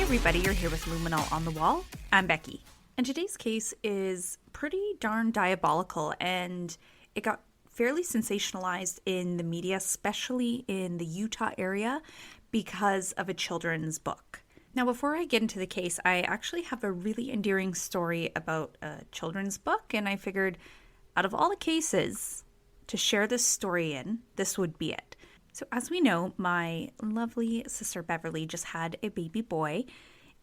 everybody, you're here with Luminol on the Wall. I'm Becky, and today's case is pretty darn diabolical, and it got fairly sensationalized in the media, especially in the Utah area, because of a children's book. Now, before I get into the case, I actually have a really endearing story about a children's book, and I figured out of all the cases to share this story in, this would be it. So as we know, my lovely sister Beverly just had a baby boy,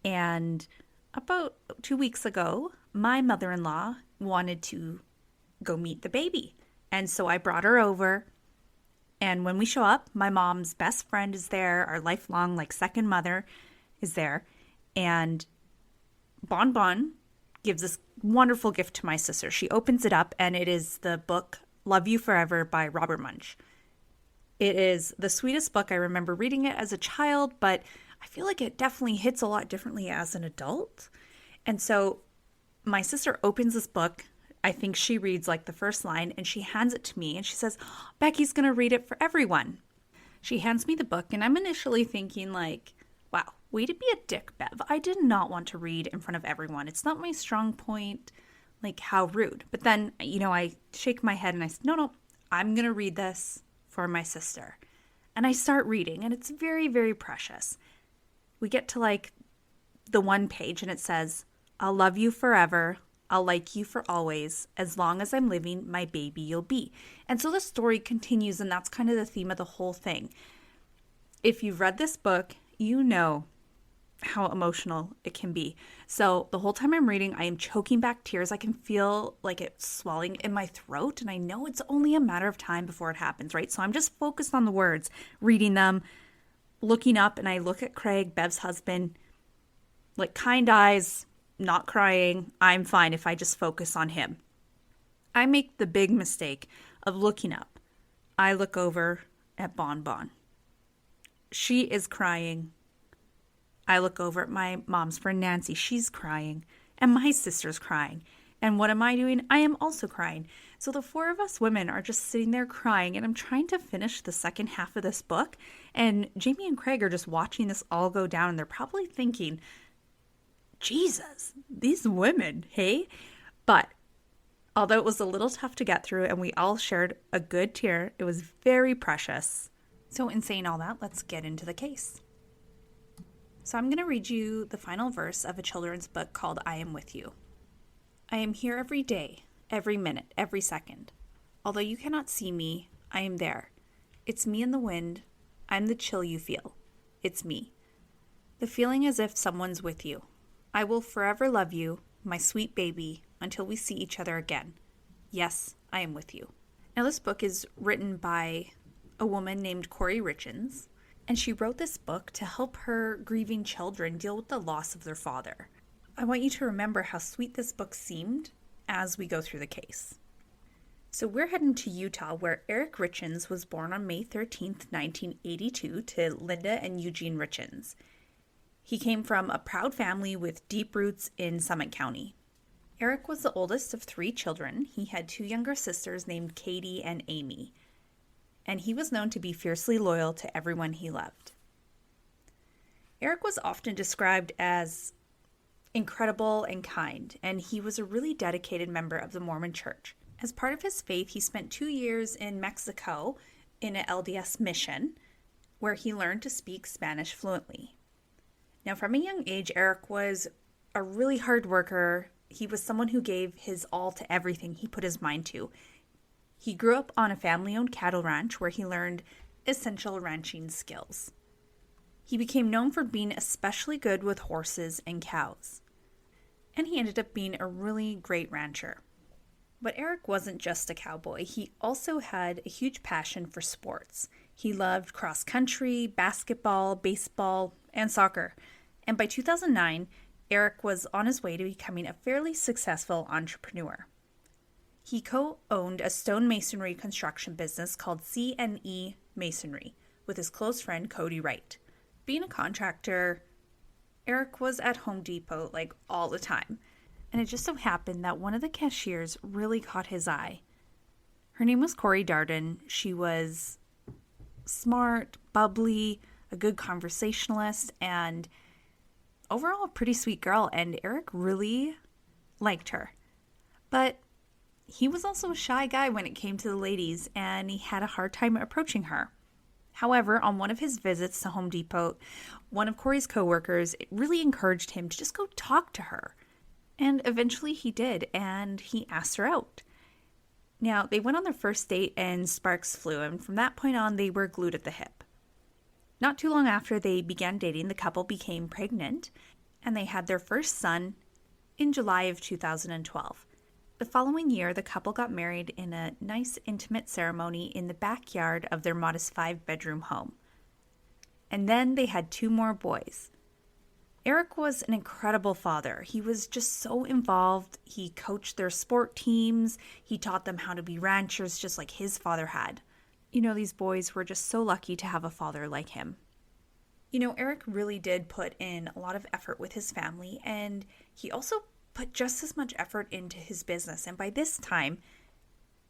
and about 2 weeks ago, my mother-in-law wanted to go meet the baby. And so I brought her over, and when we show up, my mom's best friend is there, our lifelong, second mother is there, and Bon Bon gives this wonderful gift to my sister. She opens it up, and it is the book Love You Forever by Robert Munsch. It is the sweetest book. I remember reading it as a child, but I feel like it definitely hits a lot differently as an adult. And so my sister opens this book. I think she reads the first line, and she hands it to me, and she says, Becky's going to read it for everyone. She hands me the book, and I'm initially thinking wow, way to be a dick, Bev. I did not want to read in front of everyone. It's not my strong point. How rude. But then, I shake my head and I said, no, I'm going to read this for my sister. And I start reading, and it's very, very precious. We get to the one page, and it says, I'll love you forever. I'll like you for always. As long as I'm living, my baby you'll be. And so the story continues, and that's kind of the theme of the whole thing. If you've read this book, you know how emotional it can be. So the whole time I'm reading, I am choking back tears. I can feel it's swelling in my throat, and I know it's only a matter of time before it happens, right? So I'm just focused on the words, reading them, looking up, and I look at Craig, Bev's husband, kind eyes, not crying. I'm fine if I just focus on him. I make the big mistake of looking up. I look over at Bon Bon. She is crying. I look over at my mom's friend Nancy. She's crying. And my sister's crying. And what am I doing? I am also crying. So the four of us women are just sitting there crying. And I'm trying to finish the second half of this book. And Jamie and Craig are just watching this all go down. And they're probably thinking, Jesus, these women, hey? But although it was a little tough to get through and we all shared a good tear, it was very precious. So in saying all that, let's get into the case. So I'm going to read you the final verse of a children's book called I Am With You. I am here every day, every minute, every second. Although you cannot see me, I am there. It's me in the wind. I'm the chill you feel. It's me. The feeling as if someone's with you. I will forever love you, my sweet baby, until we see each other again. Yes, I am with you. Now this book is written by a woman named Kouri Richins. And she wrote this book to help her grieving children deal with the loss of their father. I want you to remember how sweet this book seemed as we go through the case. So we're heading to Utah, where Eric Richins was born on May 13th, 1982, to Linda and Eugene Richins. He came from a proud family with deep roots in Summit County. Eric was the oldest of 3 children. He had 2 younger sisters named Katie and Amy. And he was known to be fiercely loyal to everyone he loved. Eric was often described as incredible and kind, and he was a really dedicated member of the Mormon Church. As part of his faith, he spent 2 years in Mexico in an LDS mission, where he learned to speak Spanish fluently. Now, from a young age, Eric was a really hard worker. He was someone who gave his all to everything he put his mind to. He grew up on a family-owned cattle ranch where he learned essential ranching skills. He became known for being especially good with horses and cows. And he ended up being a really great rancher. But Eric wasn't just a cowboy. He also had a huge passion for sports. He loved cross-country, basketball, baseball, and soccer. And by 2009, Eric was on his way to becoming a fairly successful entrepreneur. He co-owned a stone masonry construction business called C&E Masonry with his close friend Cody Wright. Being a contractor, Eric was at Home Depot all the time. And it just so happened that one of the cashiers really caught his eye. Her name was Kouri Darden. She was smart, bubbly, a good conversationalist, and overall a pretty sweet girl, and Eric really liked her. But he was also a shy guy when it came to the ladies, and he had a hard time approaching her. However, on one of his visits to Home Depot, one of Kouri's coworkers really encouraged him to just go talk to her. And eventually he did, and he asked her out. Now, they went on their first date and sparks flew, and from that point on, they were glued at the hip. Not too long after they began dating, the couple became pregnant, and they had their first son in July of 2012. The following year, the couple got married in a nice, intimate ceremony in the backyard of their modest 5-bedroom home. And then they had 2 more boys. Eric was an incredible father. He was just so involved. He coached their sport teams. He taught them how to be ranchers just like his father had. These boys were just so lucky to have a father like him. Eric really did put in a lot of effort with his family, and he also put just as much effort into his business. And by this time,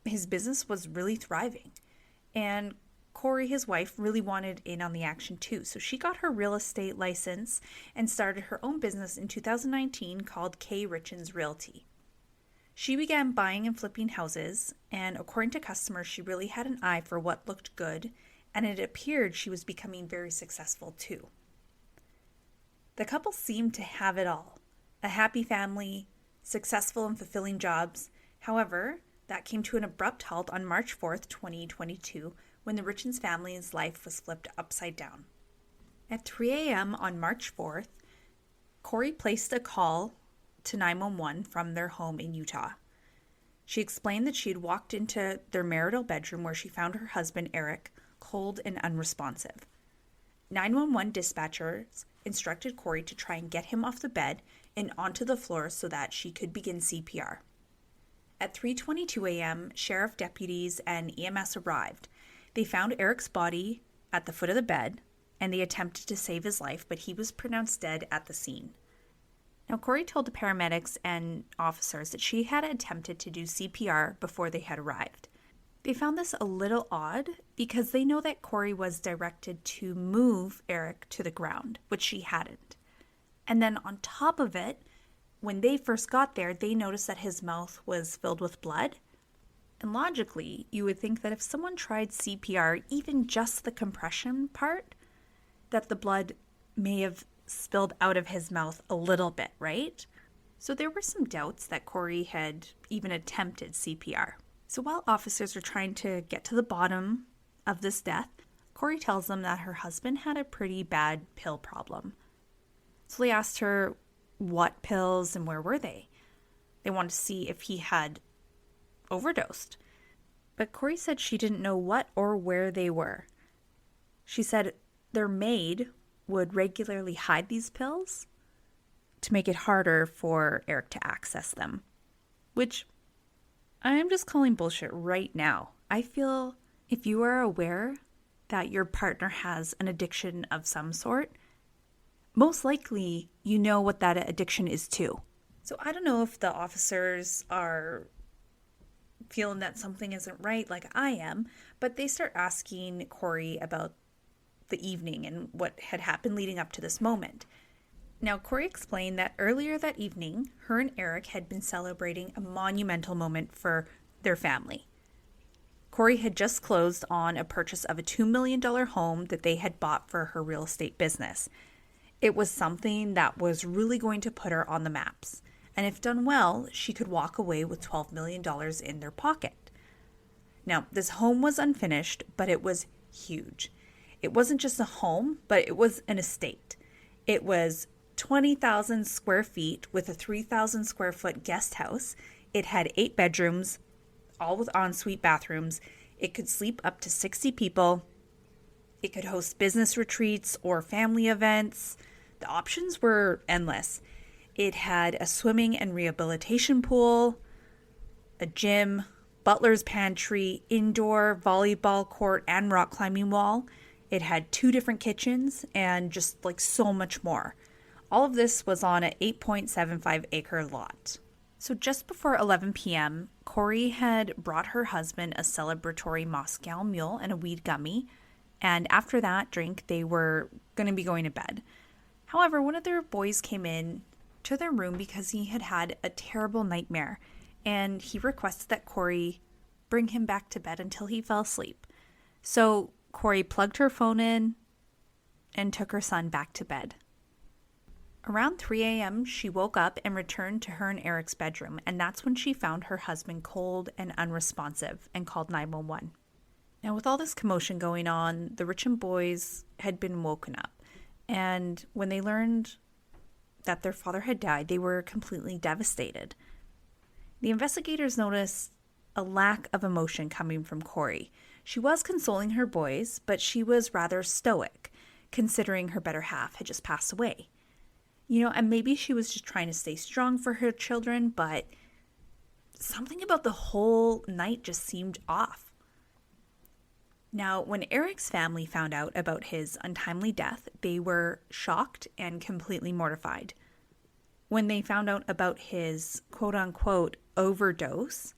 his business was really thriving. And Kouri, his wife, really wanted in on the action too. So she got her real estate license and started her own business in 2019 called Kouri Richins Realty. She began buying and flipping houses, and according to customers, she really had an eye for what looked good, and it appeared she was becoming very successful too. The couple seemed to have it all. A happy family, successful and fulfilling jobs. However, that came to an abrupt halt on March 4th, 2022, when the Richins family's life was flipped upside down. At 3 a.m. on March 4th, Kouri placed a call to 911 from their home in Utah. She explained that she had walked into their marital bedroom where she found her husband, Eric, cold and unresponsive. 911 dispatchers instructed Kouri to try and get him off the bed and onto the floor so that she could begin CPR. At 3:22 a.m., sheriff deputies and EMS arrived. They found Eric's body at the foot of the bed, and they attempted to save his life, but he was pronounced dead at the scene. Now, Kouri told the paramedics and officers that she had attempted to do CPR before they had arrived. They found this a little odd because they know that Kouri was directed to move Eric to the ground, which she hadn't. And then on top of it, when they first got there, they noticed that his mouth was filled with blood. And logically, you would think that if someone tried CPR, even just the compression part, that the blood may have spilled out of his mouth a little bit, right? So there were some doubts that Kouri had even attempted CPR. So while officers are trying to get to the bottom of this death, Kouri tells them that her husband had a pretty bad pill problem. So they asked her what pills and where were they. They wanted to see if he had overdosed. But Kouri said she didn't know what or where they were. She said their maid would regularly hide these pills to make it harder for Eric to access them, which I'm just calling bullshit right now. I feel if you are aware that your partner has an addiction of some sort, most likely you know what that addiction is too. So I don't know if the officers are feeling that something isn't right like I am, but they start asking Kouri about the evening and what had happened leading up to this moment. Now, Kouri explained that earlier that evening, her and Eric had been celebrating a monumental moment for their family. Kouri had just closed on a purchase of a $2 million home that they had bought for her real estate business. It was something that was really going to put her on the maps. And if done well, she could walk away with $12 million in their pocket. Now, this home was unfinished, but it was huge. It wasn't just a home, but it was an estate. It was 20,000 square feet with a 3,000 square foot guest house. It had 8 bedrooms, all with ensuite bathrooms. It could sleep up to 60 people. It could host business retreats or family events. The options were endless. It had a swimming and rehabilitation pool, a gym, butler's pantry, indoor volleyball court, and rock climbing wall. It had 2 different kitchens and just so much more. All of this was on an 8.75 acre lot. So just before 11 p.m., Kouri had brought her husband a celebratory Moscow Mule and a weed gummy. And after that drink, they were going to be going to bed. However, one of their boys came in to their room because he had had a terrible nightmare, and he requested that Kouri bring him back to bed until he fell asleep. So Kouri plugged her phone in and took her son back to bed. Around 3 a.m., she woke up and returned to her and Eric's bedroom, and that's when she found her husband cold and unresponsive and called 911. Now, with all this commotion going on, the Richins boys had been woken up, and when they learned that their father had died, they were completely devastated. The investigators noticed a lack of emotion coming from Kouri. She was consoling her boys, but she was rather stoic, considering her better half had just passed away. And maybe she was just trying to stay strong for her children, but something about the whole night just seemed off. Now, when Eric's family found out about his untimely death, they were shocked and completely mortified. When they found out about his quote-unquote overdose,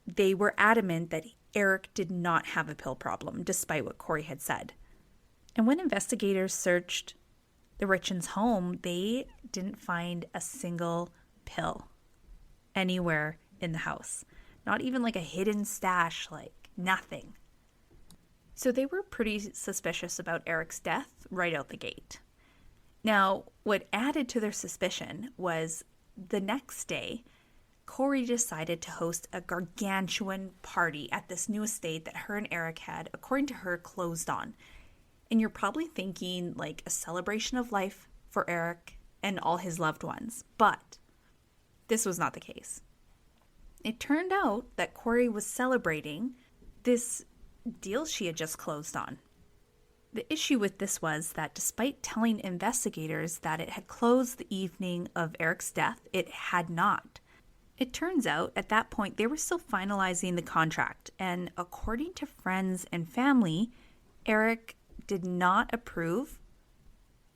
they were adamant that Eric did not have a pill problem, despite what Kouri had said. And when investigators searched the Richins' home, they didn't find a single pill anywhere in the house. Not even like a hidden stash, like nothing. So they were pretty suspicious about Eric's death right out the gate. Now, what added to their suspicion was the next day, Kouri decided to host a gargantuan party at this new estate that her and Eric had, according to her, closed on. And you're probably thinking like a celebration of life for Eric and all his loved ones. But this was not the case. It turned out that Kouri was celebrating this deal she had just closed on. The issue with this was that despite telling investigators that it had closed the evening of Eric's death, it had not. It turns out at that point they were still finalizing the contract, and according to friends and family, Eric did not approve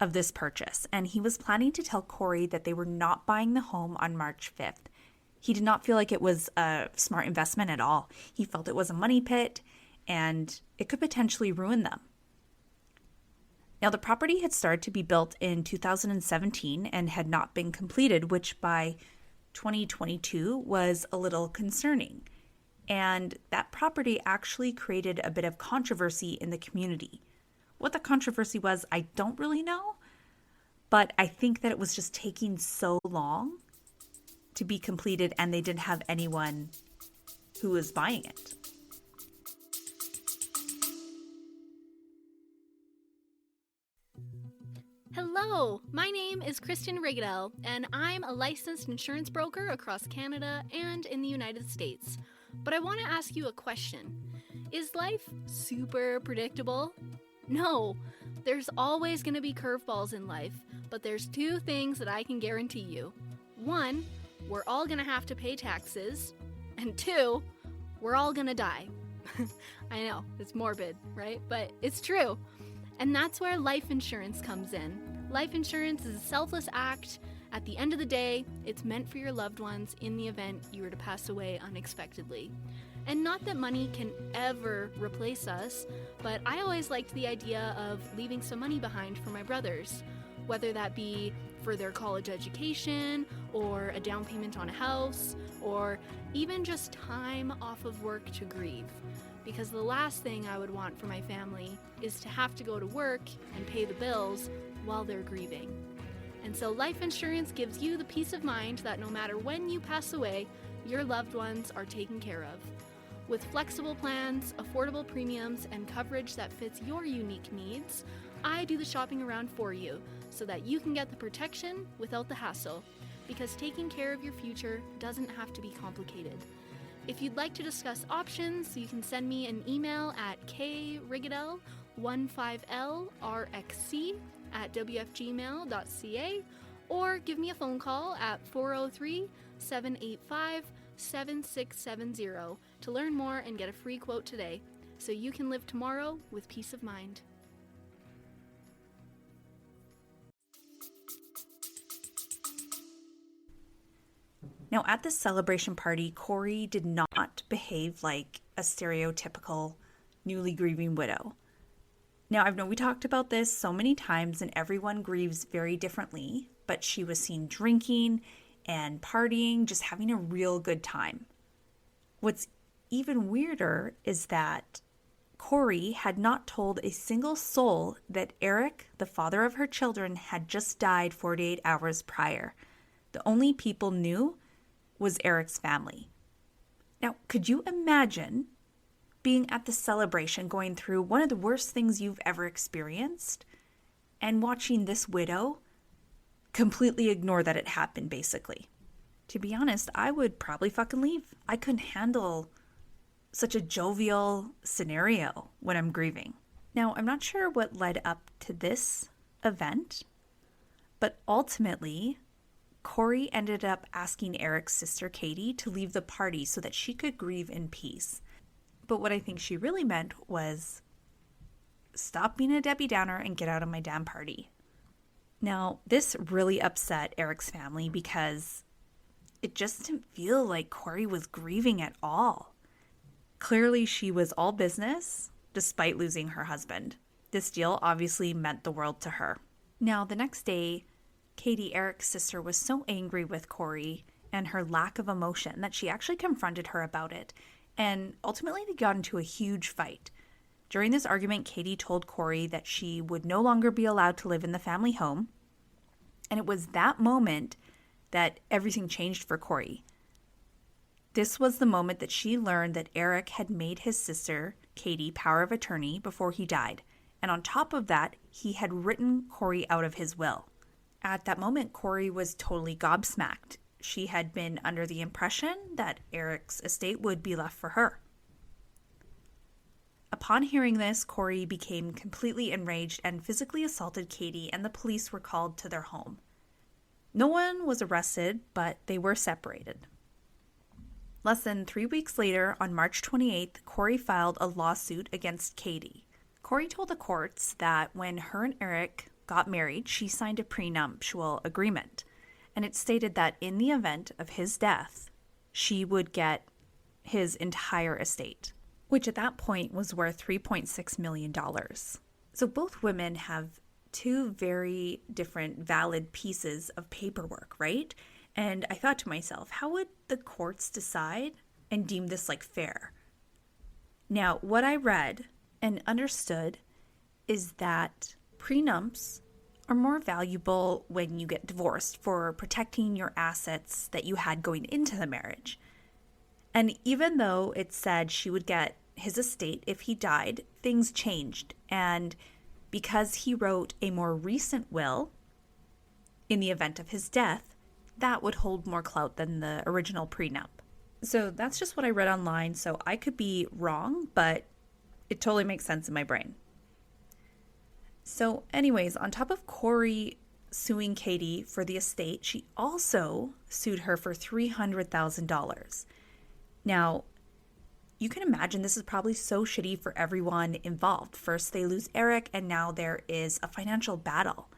of this purchase, and he was planning to tell Kouri that they were not buying the home on March 5th. He did not feel like it was a smart investment at all. He felt it was a money pit, and it could potentially ruin them. Now, the property had started to be built in 2017 and had not been completed, which by 2022 was a little concerning. And that property actually created a bit of controversy in the community. What the controversy was, I don't really know, but I think that it was just taking so long to be completed and they didn't have anyone who was buying it. Hello, my name is Kristen Riguidel, and I'm a licensed insurance broker across Canada and in the United States. But I want to ask you a question. Is life super predictable? No, there's always going to be curveballs in life, but there's two things that I can guarantee you. One, we're all going to have to pay taxes, and two, we're all going to die. I know, it's morbid, right? But it's true. And that's where life insurance comes in. Life insurance is a selfless act. At the end of the day, it's meant for your loved ones in the event you were to pass away unexpectedly. And not that money can ever replace us, but I always liked the idea of leaving some money behind for my brothers, whether that be for their college education, or a down payment on a house, or even just time off of work to grieve. Because the last thing I would want for my family is to have to go to work and pay the bills while they're grieving. And so life insurance gives you the peace of mind that no matter when you pass away, your loved ones are taken care of. With flexible plans, affordable premiums, and coverage that fits your unique needs, I do the shopping around for you so that you can get the protection without the hassle. Because taking care of your future doesn't have to be complicated. If you'd like to discuss options, you can send me an email at krigidel15lrxc@wfgmail.ca or give me a phone call at 403-785-7670 to learn more and get a free quote today so you can live tomorrow with peace of mind. Now, at this celebration party, Kouri did not behave like a stereotypical newly grieving widow. Now, I know we talked about this so many times and everyone grieves very differently, but she was seen drinking and partying, just having a real good time. What's even weirder is that Kouri had not told a single soul that Eric, the father of her children, had just died 48 hours prior. The only people knew was Eric's family. Now, could you imagine being at the celebration, going through one of the worst things you've ever experienced, and watching this widow completely ignore that it happened, basically? To be honest, I would probably fucking leave. I couldn't handle such a jovial scenario when I'm grieving. Now, I'm not sure what led up to this event, but ultimately, Kouri ended up asking Eric's sister Katie to leave the party so that she could grieve in peace. But what I think she really meant was, stop being a Debbie Downer and get out of my damn party. Now, this really upset Eric's family because it just didn't feel like Kouri was grieving at all. Clearly, she was all business, despite losing her husband. This deal obviously meant the world to her. Now, the next day, Katie, Eric's sister, was so angry with Kouri and her lack of emotion that she actually confronted her about it. And ultimately, they got into a huge fight. During this argument, Katie told Kouri that she would no longer be allowed to live in the family home. And it was that moment that everything changed for Kouri. This was the moment that she learned that Eric had made his sister, Katie, power of attorney before he died. And on top of that, he had written Kouri out of his will. At that moment, Kouri was totally gobsmacked. She had been under the impression that Eric's estate would be left for her. Upon hearing this, Kouri became completely enraged and physically assaulted Katie, and the police were called to their home. No one was arrested, but they were separated. Less than 3 weeks later, on March 28th, Kouri filed a lawsuit against Katie. Kouri told the courts that when her and Eric got married, she signed a prenuptial agreement, and it stated that in the event of his death, she would get his entire estate, which at that point was worth $3.6 million. So both women have two very different valid pieces of paperwork, right? And I thought to myself, how would the courts decide and deem this like fair? Now, what I read and understood is that prenups are more valuable when you get divorced for protecting your assets that you had going into the marriage. And even though it said she would get his estate if he died, things changed. And because he wrote a more recent will in the event of his death, that would hold more clout than the original prenup. So that's just what I read online, so I could be wrong, but it totally makes sense in my brain. So anyways, on top of Kouri suing Katie for the estate, she also sued her for $300,000. Now, you can imagine this is probably so shitty for everyone involved. First, they lose Eric, and now there is a financial battle.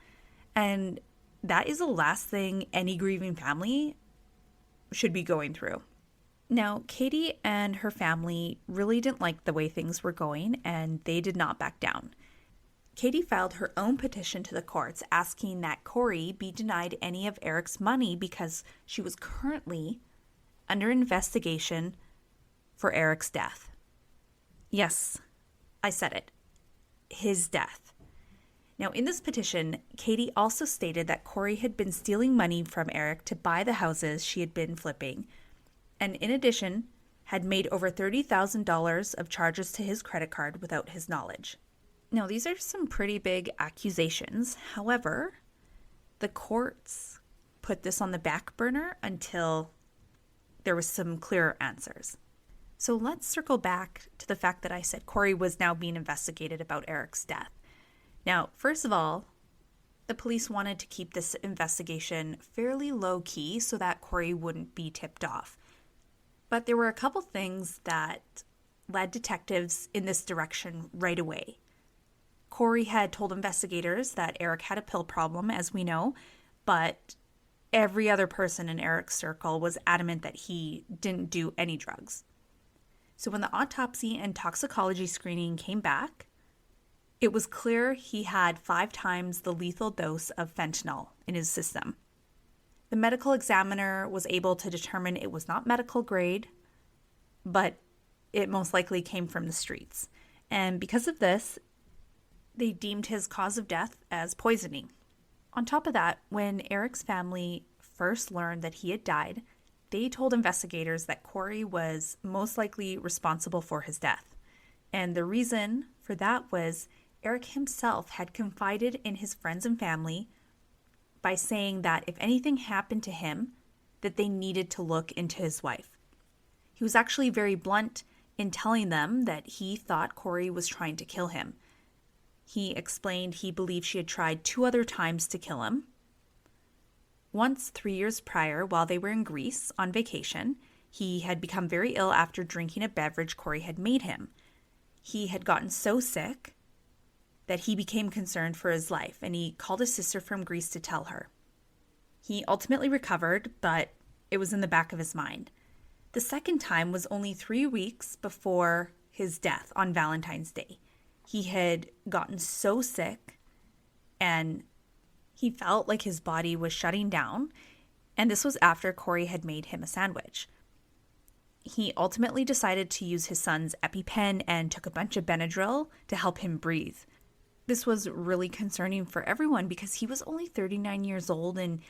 And that is the last thing any grieving family should be going through. Now, Katie and her family really didn't like the way things were going, and they did not back down. Katie filed her own petition to the courts asking that Kouri be denied any of Eric's money because she was currently under investigation for Eric's death. Yes, I said it. His death. Now, in this petition, Katie also stated that Kouri had been stealing money from Eric to buy the houses she had been flipping, and in addition, had made over $30,000 of charges to his credit card without his knowledge. Now, these are some pretty big accusations. However, the courts put this on the back burner until there was some clearer answers. So let's circle back to the fact that I said Kouri was now being investigated about Eric's death. Now, first of all, the police wanted to keep this investigation fairly low-key so that Kouri wouldn't be tipped off. But there were a couple things that led detectives in this direction right away. Kouri had told investigators that Eric had a pill problem, as we know, but every other person in Eric's circle was adamant that he didn't do any drugs. So when the autopsy and toxicology screening came back, It was clear he had 5 times the lethal dose of fentanyl in his system. The medical examiner was able to determine it was not medical grade, but it most likely came from the streets. And because of this, they deemed his cause of death as poisoning. On top of that, when Eric's family first learned that he had died, they told investigators that Kouri was most likely responsible for his death. And the reason for that was Eric himself had confided in his friends and family by saying that if anything happened to him, that they needed to look into his wife. He was actually very blunt in telling them that he thought Kouri was trying to kill him. He explained he believed she had tried 2 other times to kill him. Once 3 years prior, while they were in Greece on vacation, he had become very ill after drinking a beverage Kouri had made him. He had gotten so sick that he became concerned for his life, and he called his sister from Greece to tell her. He ultimately recovered, but it was in the back of his mind. The second time was only 3 weeks before his death on Valentine's Day. He had gotten so sick, and he felt like his body was shutting down, and this was after Kouri had made him a sandwich. He ultimately decided to use his son's EpiPen and took a bunch of Benadryl to help him breathe. This was really concerning for everyone because he was only 39 years old and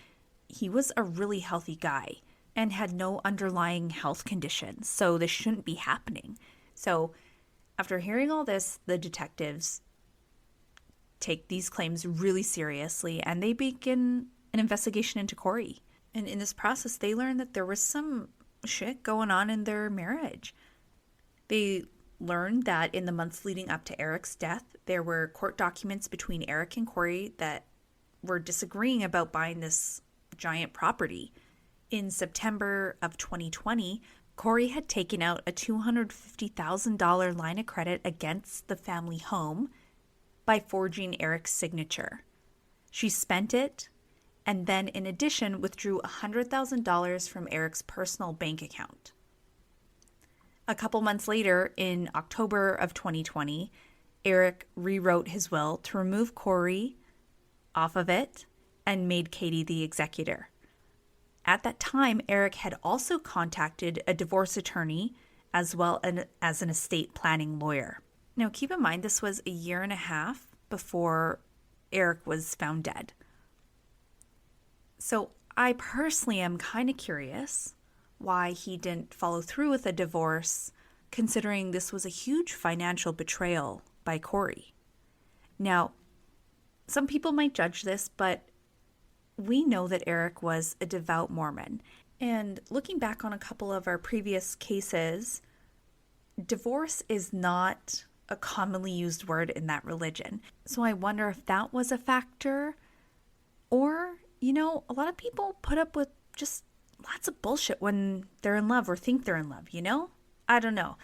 he was a really healthy guy and had no underlying health conditions, so this shouldn't be happening. So after hearing all this, the detectives take these claims really seriously and they begin an investigation into Kouri. And in this process, they learned that there was some shit going on in their marriage. They learned that in the months leading up to Eric's death, there were court documents between Eric and Kouri that were disagreeing about buying this giant property. In September of 2020, Kouri had taken out a $250,000 line of credit against the family home by forging Eric's signature. She spent it and then in addition withdrew $100,000 from Eric's personal bank account. A couple months later, in October of 2020, Eric rewrote his will to remove Kouri off of it and made Katie the executor. At that time, Eric had also contacted a divorce attorney as well as an estate planning lawyer. Now, keep in mind, this was a year and a half before Eric was found dead. So I personally am kind of curious why he didn't follow through with a divorce, considering this was a huge financial betrayal by Kouri. Now, some people might judge this, but we know that Eric was a devout Mormon. And looking back on a couple of our previous cases, divorce is not a commonly used word in that religion. So I wonder if that was a factor. Or, a lot of people put up with just lots of bullshit when they're in love or think they're in love, I don't know.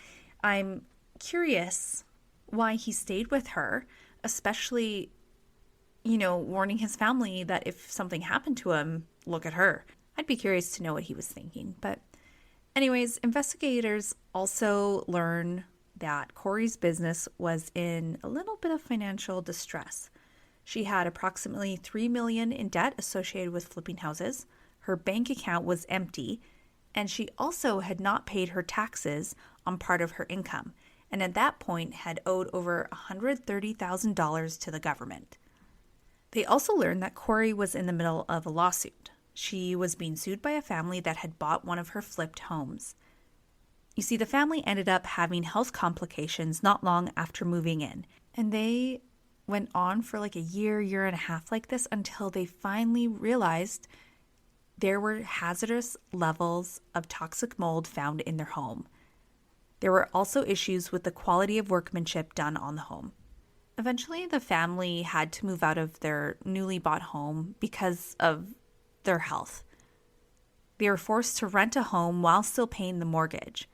I'm curious why he stayed with her, especially, warning his family that if something happened to him, look at her. I'd be curious to know what he was thinking. But anyways, investigators also learn that Kouri's business was in a little bit of financial distress. She had approximately $3 million in debt associated with flipping houses. Her bank account was empty, and she also had not paid her taxes on part of her income, and at that point had owed over $130,000 to the government. They also learned that Kouri was in the middle of a lawsuit. She was being sued by a family that had bought one of her flipped homes. You see, the family ended up having health complications not long after moving in, and they went on for like a year and a half like this until they finally realized there were hazardous levels of toxic mold found in their home. There were also issues with the quality of workmanship done on the home. Eventually, the family had to move out of their newly bought home because of their health. They were forced to rent a home while still paying the mortgage.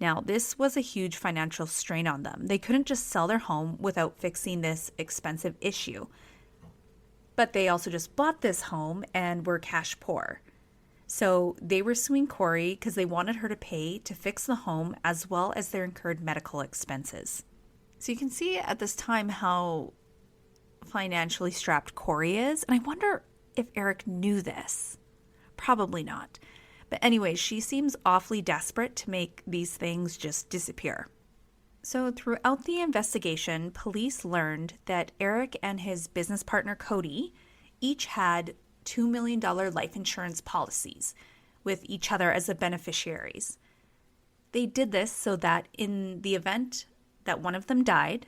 Now, this was a huge financial strain on them. They couldn't just sell their home without fixing this expensive issue. But they also just bought this home and were cash poor. So they were suing Kouri because they wanted her to pay to fix the home as well as their incurred medical expenses. So you can see at this time how financially strapped Kouri is. And I wonder if Eric knew this. Probably not. But anyway, she seems awfully desperate to make these things just disappear. So throughout the investigation, police learned that Eric and his business partner Kouri each had $2 million life insurance policies with each other as the beneficiaries. They did this so that in the event that one of them died,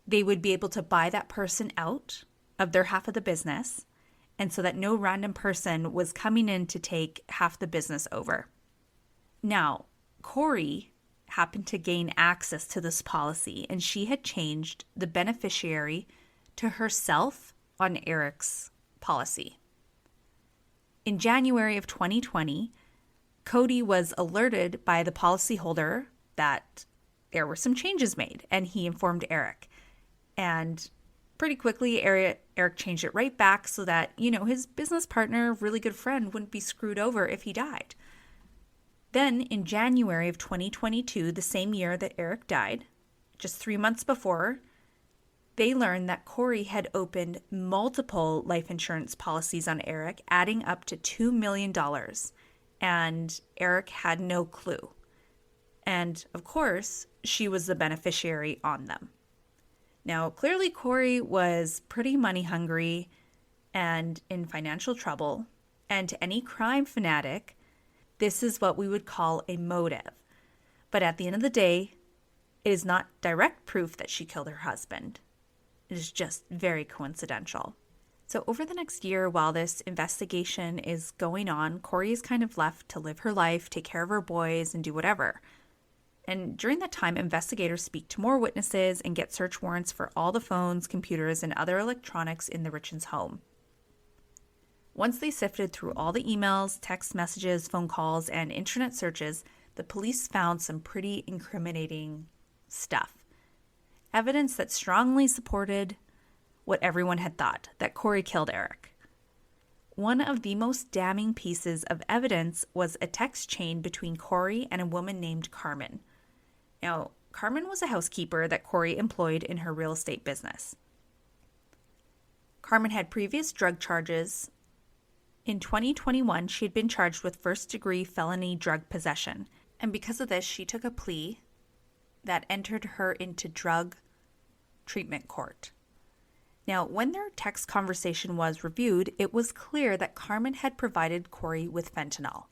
they would be able to buy that person out of their half of the business, and so that no random person was coming in to take half the business over. Now, Kouri happened to gain access to this policy, and she had changed the beneficiary to herself on Eric's policy. In January of 2020, Kouri was alerted by the policyholder that there were some changes made, and he informed Eric. And pretty quickly, Eric changed it right back so that, his business partner, really good friend, wouldn't be screwed over if he died. Then in January of 2022, the same year that Eric died, just 3 months before, they learned that Kouri had opened multiple life insurance policies on Eric, adding up to $2 million. And Eric had no clue. And of course, she was the beneficiary on them. Now, clearly Kouri was pretty money hungry and in financial trouble. And to any crime fanatic, this is what we would call a motive. But at the end of the day, it is not direct proof that she killed her husband. It is just very coincidental. So over the next year, while this investigation is going on, Kouri is kind of left to live her life, take care of her boys, and do whatever. And during that time, investigators speak to more witnesses and get search warrants for all the phones, computers, and other electronics in the Richins home. Once they sifted through all the emails, text messages, phone calls, and internet searches, the police found some pretty incriminating stuff. Evidence that strongly supported what everyone had thought, that Kouri killed Eric. One of the most damning pieces of evidence was a text chain between Kouri and a woman named Carmen. Now, Carmen was a housekeeper that Kouri employed in her real estate business. Carmen had previous drug charges. In 2021, she had been charged with first-degree felony drug possession, and because of this, she took a plea that entered her into drug treatment court. Now, when their text conversation was reviewed, it was clear that Carmen had provided Kouri with fentanyl.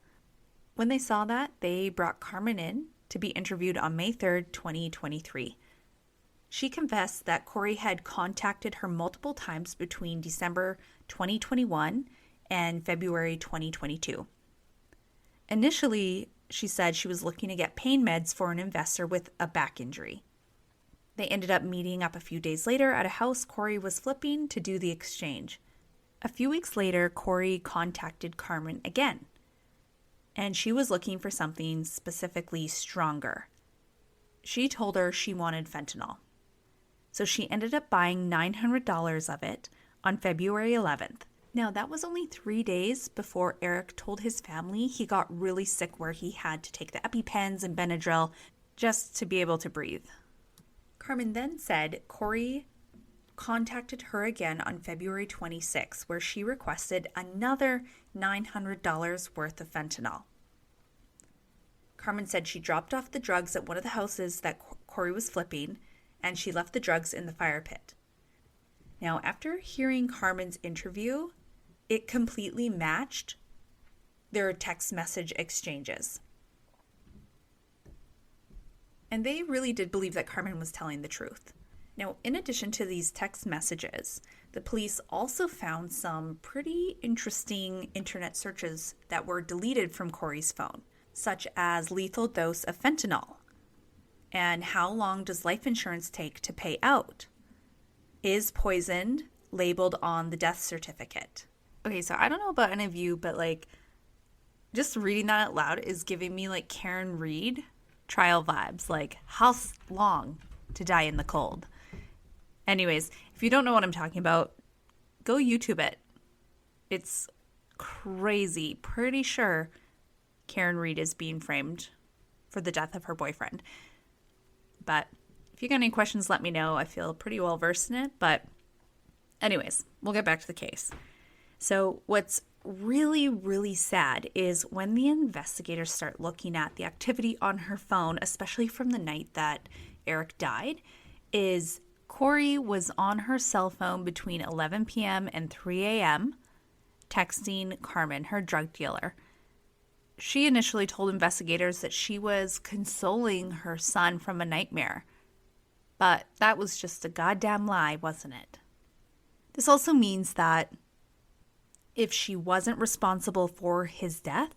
When they saw that, they brought Carmen in to be interviewed on May 3rd, 2023. She confessed that Kouri had contacted her multiple times between December 2021 and February 2022. Initially, she said she was looking to get pain meds for an investor with a back injury. They ended up meeting up a few days later at a house Kouri was flipping to do the exchange. A few weeks later, Kouri contacted Carmen again, and she was looking for something specifically stronger. She told her she wanted fentanyl. So she ended up buying $900 of it on February 11th. Now, that was only 3 days before Eric told his family he got really sick where he had to take the EpiPens and Benadryl just to be able to breathe. Carmen then said Kouri contacted her again on February 26th, where she requested another $900 worth of fentanyl. Carmen said she dropped off the drugs at one of the houses that Kouri was flipping, and she left the drugs in the fire pit. Now, after hearing Carmen's interview, it completely matched their text message exchanges. And they really did believe that Carmen was telling the truth. Now, in addition to these text messages, the police also found some pretty interesting internet searches that were deleted from Kouri's phone, such as lethal dose of fentanyl, and how long does life insurance take to pay out? Is poisoned labeled on the death certificate? Okay, so I don't know about any of you, but just reading that out loud is giving me Karen Reed trial vibes, how long to die in the cold. Anyways, if you don't know what I'm talking about, go YouTube it. It's crazy. Pretty sure Karen Reed is being framed for the death of her boyfriend. But If you got any questions, let me know. I feel pretty well versed in it. But anyways, we'll get back to the case. So what's really, really sad is when the investigators start looking at the activity on her phone, especially from the night that Eric died, is Kouri was on her cell phone between 11 p.m. and 3 a.m. texting Carmen, her drug dealer. She initially told investigators that she was consoling her son from a nightmare. But that was just a goddamn lie, wasn't it? This also means that if she wasn't responsible for his death,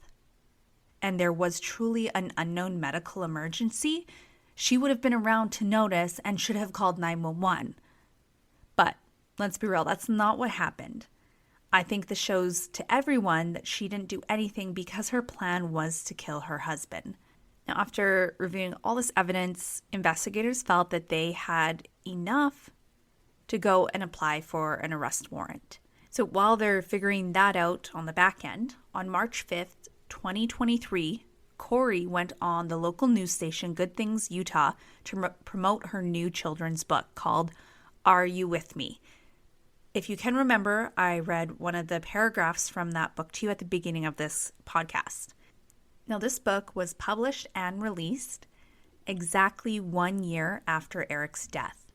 and there was truly an unknown medical emergency, she would have been around to notice and should have called 911. But let's be real, that's not what happened. I think this shows to everyone that she didn't do anything because her plan was to kill her husband. Now, after reviewing all this evidence, investigators felt that they had enough to go and apply for an arrest warrant. So while they're figuring that out on the back end, on March 5th, 2023, Kouri went on the local news station Good Things Utah to promote her new children's book called Are You With Me? If you can remember, I read one of the paragraphs from that book to you at the beginning of this podcast. Now, this book was published and released exactly 1 year after Eric's death.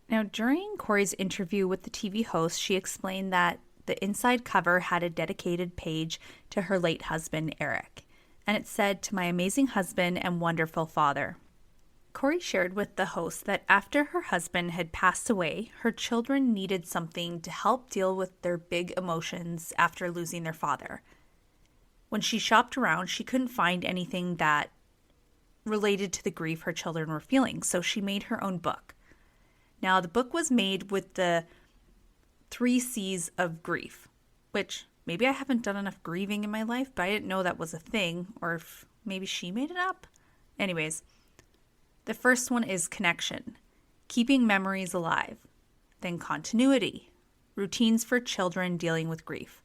Now, during Kouri's interview with the TV host, she explained that the inside cover had a dedicated page to her late husband, Eric, and it said, "To my amazing husband and wonderful father." Kouri shared with the host that after her husband had passed away, her children needed something to help deal with their big emotions after losing their father. When she shopped around, she couldn't find anything that related to the grief her children were feeling, so she made her own book. Now, the book was made with the 3 C's of grief, which maybe I haven't done enough grieving in my life, but I didn't know that was a thing, or if maybe she made it up. Anyways, the first one is connection, keeping memories alive. Then continuity, routines for children dealing with grief.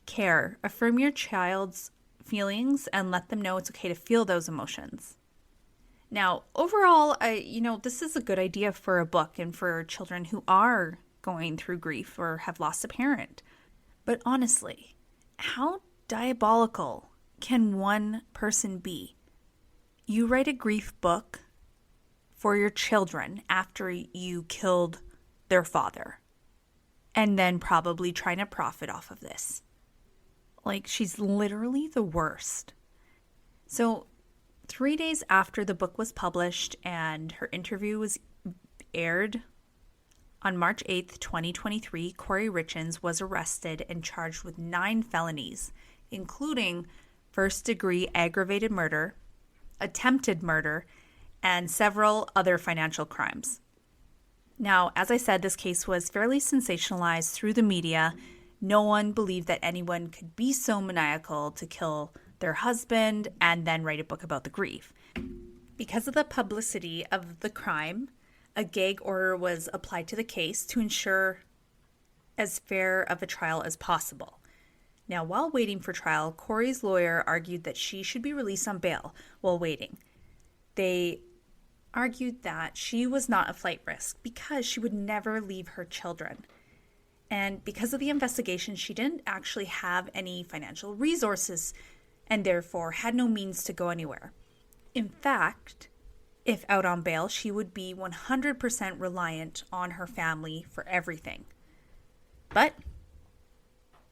Care, affirm your child's feelings and let them know it's okay to feel those emotions. Now, overall, this is a good idea for a book and for children who are going through grief or have lost a parent. But honestly, how diabolical can one person be? You write a grief book for your children after you killed their father, and then probably trying to profit off of this. Like, she's literally the worst. So 3 days after the book was published and her interview was aired, on March 8th, 2023, Kouri Richins was arrested and charged with 9 felonies, including first-degree aggravated murder, attempted murder, and several other financial crimes. Now, as I said, this case was fairly sensationalized through the media. No one believed that anyone could be so maniacal to kill their husband and then write a book about the grief. Because of the publicity of the crime, a gag order was applied to the case to ensure as fair of a trial as possible. Now, while waiting for trial, Kouri's lawyer argued that she should be released on bail while waiting. They argued that she was not a flight risk because she would never leave her children. And because of the investigation, she didn't actually have any financial resources and therefore had no means to go anywhere. In fact, if out on bail, she would be 100% reliant on her family for everything. But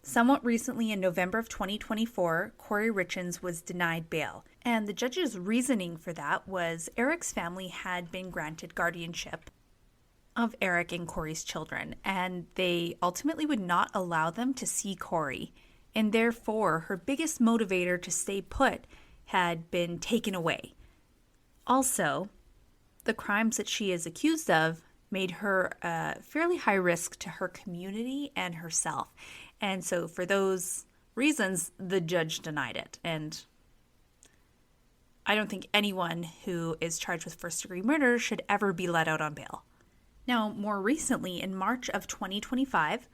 somewhat recently, in November of 2024, Kouri Richins was denied bail. And the judge's reasoning for that was Eric's family had been granted guardianship of Eric and Kouri's children, and they ultimately would not allow them to see Kouri. And therefore, her biggest motivator to stay put had been taken away. Also, the crimes that she is accused of made her fairly high risk to her community and herself. And so for those reasons, the judge denied it. And I don't think anyone who is charged with first-degree murder should ever be let out on bail. Now, more recently, in March of 2025,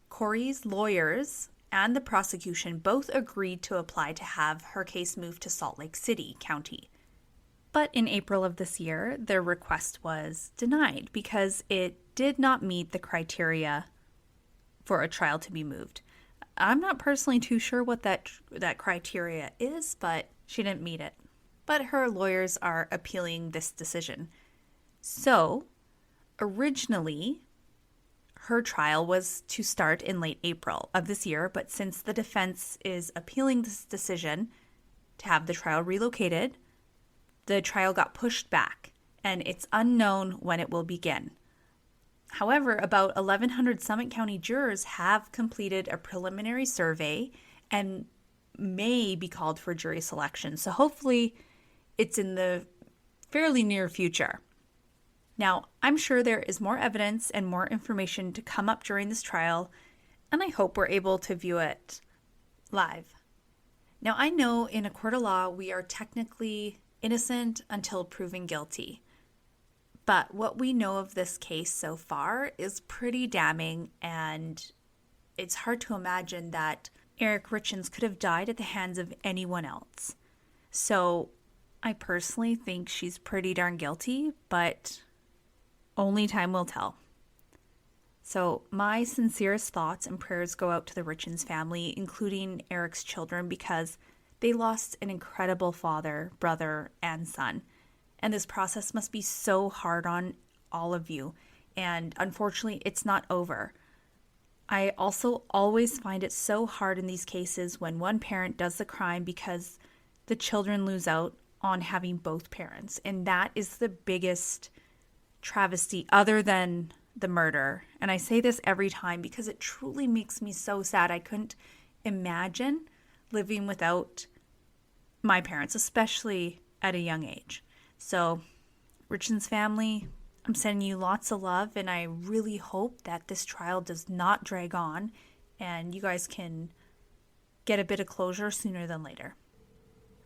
Kouri's lawyers and the prosecution both agreed to apply to have her case moved to Salt Lake City County. But in April of this year, their request was denied because it did not meet the criteria for a trial to be moved. I'm not personally too sure what that criteria is, but she didn't meet it. But her lawyers are appealing this decision. So, originally, her trial was to start in late April of this year, but since the defense is appealing this decision to have the trial relocated, the trial got pushed back, and it's unknown when it will begin. However, about 1,100 Summit County jurors have completed a preliminary survey and may be called for jury selection. So hopefully it's in the fairly near future. Now, I'm sure there is more evidence and more information to come up during this trial, and I hope we're able to view it live. Now, I know in a court of law we are technically innocent until proven guilty. But what we know of this case so far is pretty damning, and it's hard to imagine that Eric Richins could have died at the hands of anyone else. So I personally think she's pretty darn guilty, but only time will tell. So my sincerest thoughts and prayers go out to the Richins family, including Eric's children, because they lost an incredible father, brother, and son. And this process must be so hard on all of you. And unfortunately, it's not over. I also always find it so hard in these cases when one parent does the crime because the children lose out on having both parents. And that is the biggest travesty other than the murder. And I say this every time because it truly makes me so sad. I couldn't imagine living without my parents, especially at a young age. So, Richins family, I'm sending you lots of love, and I really hope that this trial does not drag on and you guys can get a bit of closure sooner than later.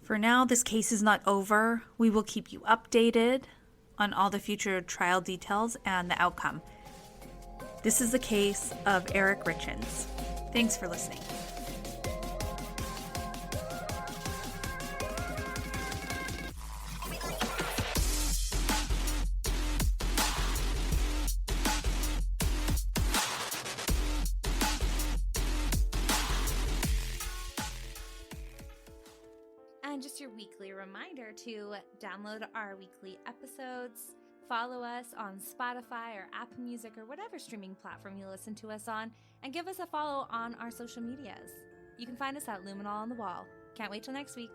For now, this case is not over. We will keep you updated on all the future trial details and the outcome. This is the case of Eric Richins. Thanks for listening. And just your weekly reminder to download our weekly episodes, follow us on Spotify or Apple Music or whatever streaming platform you listen to us on, and give us a follow on our social medias. You can find us at Luminol on the Wall. Can't wait till next week.